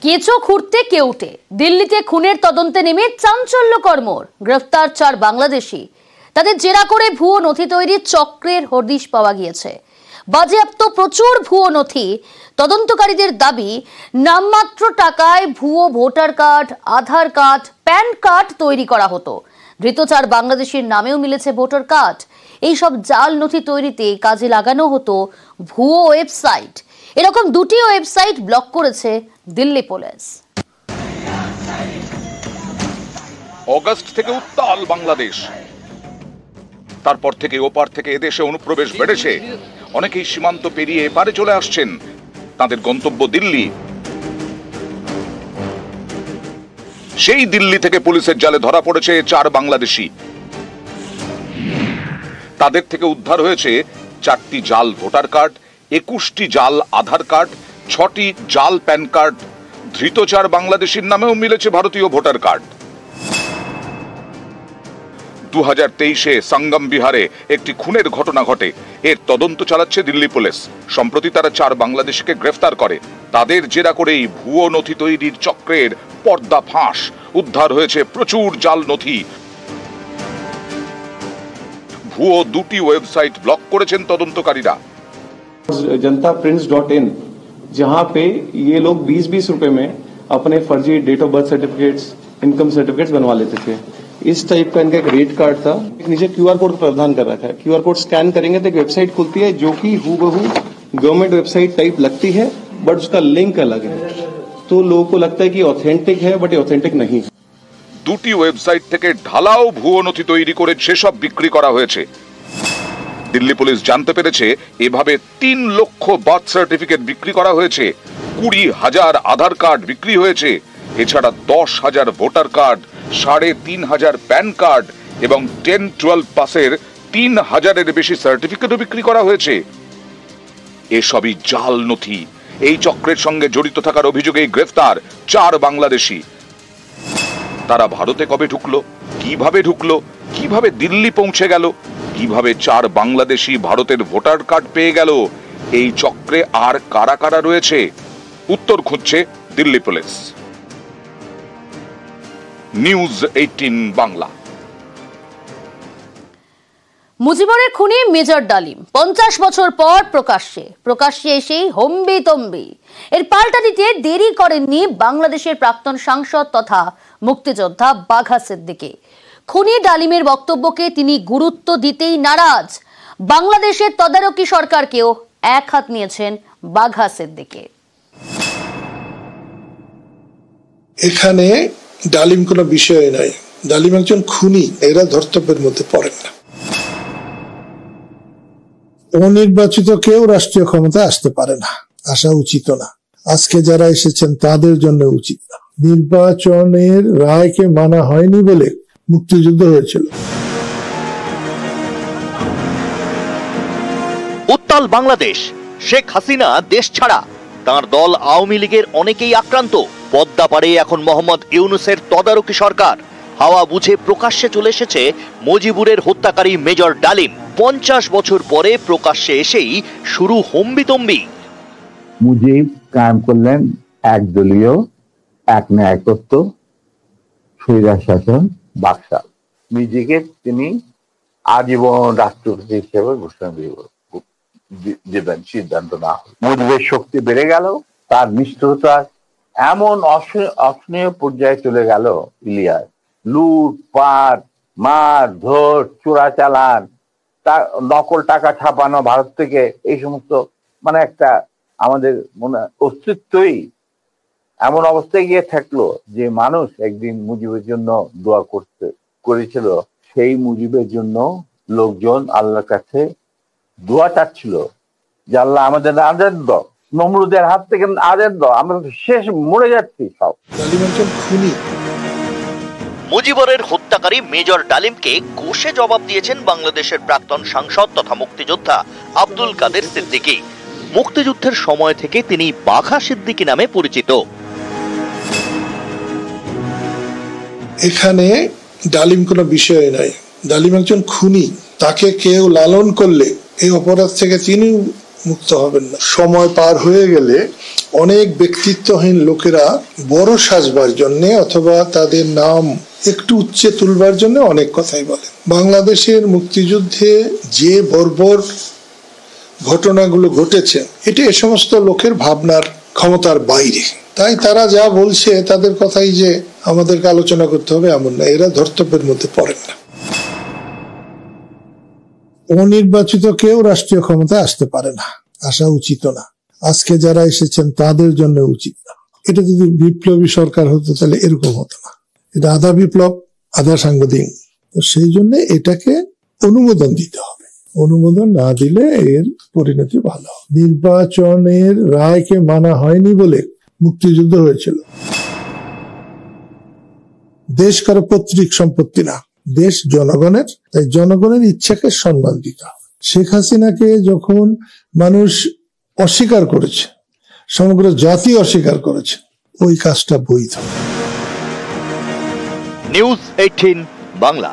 কেঁচো খুঁড়তে কেউটে দিল্লিতে খুনের তদন্তে নেমে চাঞ্চল্যকর মোড়। গ্রেফতার 4 বাংলাদেশি। তাদের জেরা করে ভুয়ো নথি তৈরির চক্রের হদিশ পাওয়া গিয়েছে। বাজেয়াপ্ত প্রচুর ভুয়ো নথি। তদন্তকারীদের দাবি, নামমাত্র টাকায় ভুয়ো ভোটার কার্ড, আধার কার্ড, প্যান কার্ড তৈরি করা হতো। ধৃত 4 বাংলাদেশির নামেও মিলেছে ভোটার কার্ড। এইসব জাল নথি তৈরিতে কাজে লাগানো হতো ভুয়ো ওয়েবসাইট। এরকম 2টি ওয়েবসাইট ব্লক করেছে দিল্লি পুলিশ। অগস্ট থেকে উত্তাল বাংলাদেশ, তারপর থেকে ওপার থেকে এদেশে অনুপ্রবেশ বেড়েছে। অনেকেই সীমান্ত পেরিয়ে এপারে চলে আসছেন, তাদের গন্তব্য দিল্লি। সেই দিল্লি থেকে পুলিশের জালে ধরা পড়েছে 4 বাংলাদেশি। তাদের থেকে উদ্ধার হয়েছে 4টি জাল ভোটার কার্ড, 21টি জাল আধার কার্ড, 6টি জাল প্যান কার্ড। ধৃত 4 বাংলাদেশির নামেও মিলেছে ভারতীয় ভোটার কার্ড। 2023-এ সঙ্গম বিহারে একটি খুনের ঘটনা ঘটে। এর তদন্ত চালাচ্ছে দিল্লি পুলিশ। সম্প্রতি তারা 4 বাংলাদেশিকে গ্রেফতার করে। তাদের জেরা করেই ভুয়ো নথি তৈরির চক্রের পর্দা ফাঁস। উদ্ধার হয়েছে প্রচুর জাল নথি। ভুয়ো 2টি ওয়েবসাইট ব্লক করেছেন তদন্তকারীরা। JantaPrints.in, जहां पे ये लोग 20-20 रुपए में अपने फर्जी date of birth certificates, income certificates बनवा लेते थे। इस टाइप का इनका एक रेट कार्ड था। नीचे QR कोड का प्रावधान कर रखा है। QR कोड स्कैन करेंगे तो एक वेबसाइट खुलती है जो कि हूबहू गवर्नमेंट वेबसाइट टाइप लगती है, बट उसका लिंक अलग है। तो लोगों को लगता है कि ऑथेंटिक है, बट ये ऑथेंटिक नहीं है। 2টি ওয়েবসাইট থেকে ঢালাও ভুয়ো নথি তৈরি করে সেসব বিক্রি করা হয়েছে। দিল্লি পুলিশ জানতে পেরেছে এভাবে 3 লক্ষ বার্থ সার্টিফিকেট বিক্রি করা হয়েছে, 20,000 আধার কার্ড বিক্রি হয়েছে। এছাড়া 10,000 ভোটার কার্ড, 3,500 প্যান কার্ড এবং 10-12 পাসের 3,000-এর বেশি সার্টিফিকেটও বিক্রি করা হয়েছে। এসবই জাল নথি। এই চক্রের সঙ্গে জড়িত থাকার অভিযোগেই গ্রেফতার 4 বাংলাদেশি। তারা ভারতে কবে ঢুকলো, কিভাবে দিল্লি পৌঁছে গেল, কিভাবে 4 বাংলাদেশি ভারতের ভোটার কার্ড পেয়ে গেল, এই চক্রে আর কারা কারা রয়েছে, উত্তর খুঁজছে দিল্লি পুলিশ। নিউজ 18 বাংলা। মুজিবরের খুনি মেজর ডালিম 50 বছর পর প্রকাশ্যে এসেই হম্বিতম্বি। এর পাল্টা দিতে দেরি করেননি বাংলাদেশের প্রাক্তন সাংসদ তথা মুক্তিযোদ্ধা বাঘা সিদ্দিকী। খুনি ডালিমের বক্তব্যকে তিনি গুরুত্ব দিতেই নারাজ। বাংলাদেশের তদারকি সরকারকেও এক হাত নিয়েছেন বাঘা সিদ্দিকী। এখানে ডালিম কোনো বিষয় নাই। ডালিম একজন খুনি, এরা ধর্তব্যের মধ্যে পড়েন না। অনির্বাচিত কেউ রাষ্ট্রীয় ক্ষমতা আসতে পারে না, আসা উচিত না। আজকে যারা এসেছেন তাদের জন্য উচিত না। নির্বাচনের রায়কে মানা হয়নি বলে মুক্তিযুদ্ধ হয়েছিল। উত্তাল বাংলাদেশ। শেখ হাসিনা দেশ ছাড়া, তার দল আওয়ামী লীগের অনেকেই আক্রান্ত। পদ্মা পাড়ে এখন মোহাম্মদ ইউনূসের তদারকি সরকার। হাওয়া বুঝে প্রকাশ্যে চলে এসেছে মুজিবুরের হত্যাকারী মেজর ডালিম। 50 বছর পরে প্রকাশ্যে এসেই শুরু হম্বিতম্বি। মুজিব কায়েম করলেন একদলীয়, এক ন্যায়তত্ত্ব, স্বৈরাচার শাসন, বাকশাল। নিজেকে তিনি আজীবন রাষ্ট্রপতি হিসেবে ঘোষণা দেবেন সিদ্ধান্ত না হয়। মুজিবের শক্তি বেড়ে গেল, তার নিষ্ঠুরতা এমন অসহনীয় পর্যায়ে চলে গেল। ইলিয়াস লুটপাট, মার ধর, চোরাচালান, নকল টাকা ছাপানো ভারত থেকে, এই সমস্ত মানে একটা আমাদের মনে অস্তিত্বই এমন অবস্থায় গিয়ে থাকলো যে মানুষ একদিন মুজিবের জন্য দোয়া করেছিল। সেই মুজিবের জন্য লোকজন আল্লাহর কাছে দোয়া চাচ্ছিল যে আল্লাহ আমাদের আজাদ দাও, নমরুদের হাত থেকে আজাদ দাও, আমরা শেষ মরে যাচ্ছি সব। মুজিবরের হত্যাকারী মেজর ডালিমকে কষে জবাব দিয়েছেন বাংলাদেশের প্রাক্তন সাংসদ তথা মুক্তিযোদ্ধা আব্দুল কাদের সিদ্দিকী। মুক্তিযুদ্ধের সময় থেকে তিনি বাঘা সিদ্দিকী নামে পরিচিত। এখানে ডালিম কোনো বিষয় নাই। ডালিম একজন খুনি। তাকে কেউ লালন করলে এই অপরাধ থেকে তিনি মুক্ত হবেন না। সময় পার হয়ে গেলে অনেক ব্যক্তিত্বহীন লোকেরা বড় সাজবার জন্য অথবা তাদের নাম একটু উচ্চে তুলবার জন্য অনেক কথাই বলে। বাংলাদেশের মুক্তিযুদ্ধে যে বর্বর ঘটনাগুলো ঘটেছে এটা এ সমস্ত লোকের ভাবনার ক্ষমতার বাইরে। তাই তারা যা বলছে তাদের কথাই যে আমাদেরকে আলোচনা করতে হবে এমন না, এরা ধর্তব্যের মধ্যে পড়েন না। অনির্বাচিত কেউ রাষ্ট্রীয় ক্ষমতায় আসতে পারে না, আসা উচিত না। আজকে যারা এসেছেন তাদের জন্য উচিত না। এটা যদি বিপ্লবী সরকার হতো তাহলে এরকম হতো না। এটা আধা বিপ্লব আধা সাংবিধানিক, তো সেই জন্য এটাকে অনুমোদন দিতে হবে। অনুমোদন না দিলে এর পরিণতি ভালো। নির্বাচনের রায়কে মানা হয়নি বলে মুক্তিযুদ্ধ হয়েছিল। দেশ কারো পৈতৃক সম্পত্তি না, দেশ জনগণের, তাই জনগণের ইচ্ছাকে সম্মান দিতে হবে। শেখ হাসিনাকে যখন মানুষ অস্বীকার করেছে, সমগ্র জাতি অস্বীকার করেছে, ওই কাজটা বৈধ। নিউজ 18 বাংলা।